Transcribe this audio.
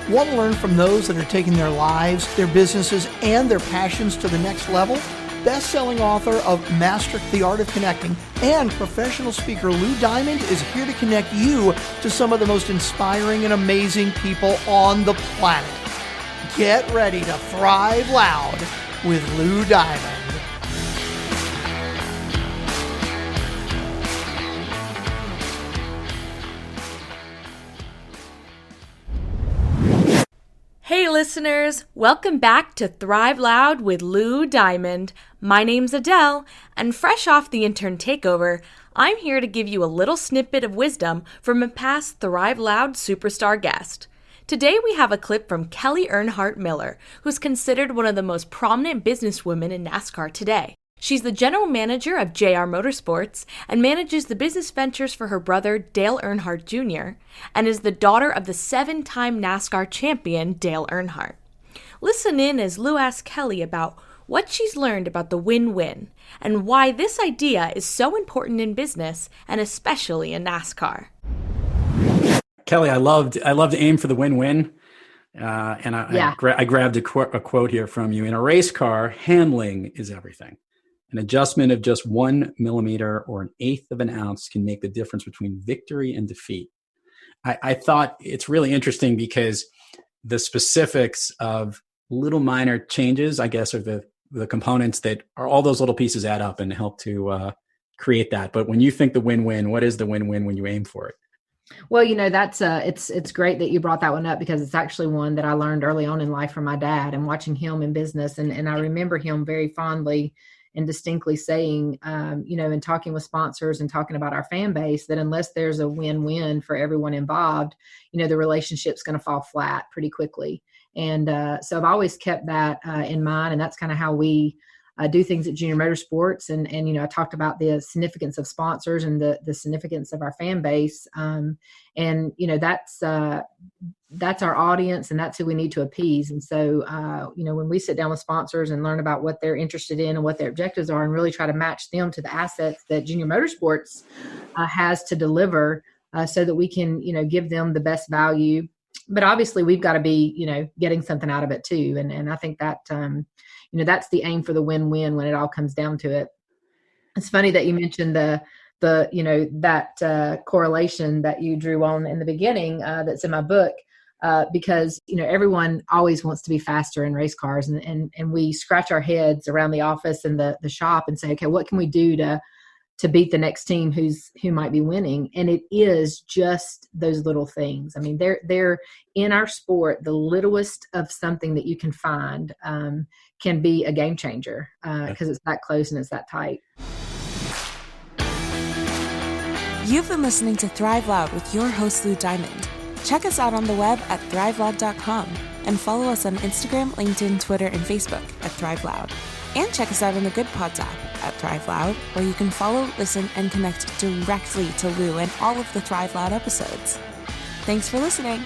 Want to learn from those that are taking their lives, their businesses, and their passions to the next level? Best-selling author of Master the Art of Connecting and professional speaker Lou Diamond is here to connect you to some of the most inspiring and amazing people on the planet. Get ready to thrive loud with Lou Diamond. Hey listeners, welcome back to Thrive Loud with Lou Diamond. My name's Adele, and fresh off the intern takeover, I'm here to give you a little snippet of wisdom from a past Thrive Loud superstar guest. Today we have a clip from Kelley Earnhardt Miller, who's considered one of the most prominent businesswomen in NASCAR today. She's the general manager of JR Motorsports and manages the business ventures for her brother Dale Earnhardt Jr. and is the daughter of the 7-time NASCAR champion Dale Earnhardt. Listen in as Lou asks Kelley about what she's learned about the win-win and why this idea is so important in business and especially in NASCAR. Kelley, I love to aim for the win-win. I grabbed a quote here from you. In a race car, handling is everything. An adjustment of just 1 millimeter or an eighth of an ounce can make the difference between victory and defeat. I thought it's really interesting because the specifics of little minor changes, I guess, are the components that are all those little pieces add up and help to create that. But when you think the win-win, what is the win-win when you aim for it? Well, that's it's great that you brought that one up because it's actually one that I learned early on in life from my dad and watching him in business. And I remember him very fondly and distinctly saying, and talking with sponsors and talking about our fan base, that unless there's a win-win for everyone involved, the relationship's going to fall flat pretty quickly. And so I've always kept that in mind. And that's kind of how we do things at Junior Motorsports. And I talked about the significance of sponsors and the significance of our fan base. That's our audience and that's who we need to appease. And so, when we sit down with sponsors and learn about what they're interested in and what their objectives are and really try to match them to the assets that Junior Motorsports has to deliver so that we can, give them the best value. But obviously we've got to be, getting something out of it too. And I think that, that's the aim for the win-win when it all comes down to it. It's funny that you mentioned that correlation that you drew on in the beginning that's in my book because, everyone always wants to be faster in race cars and we scratch our heads around the office and the shop and say, okay, what can we do to beat the next team who might be winning? And it is just those little things. I mean, they're in our sport, the littlest of something that you can find can be a game changer because it's that close and it's that tight. You've been listening to Thrive Loud with your host, Lou Diamond. Check us out on the web at thriveloud.com and follow us on Instagram, LinkedIn, Twitter, and Facebook at Thrive Loud. And check us out on the Good Pods app at Thrive Loud, where you can follow, listen, and connect directly to Lou and all of the Thrive Loud episodes. Thanks for listening.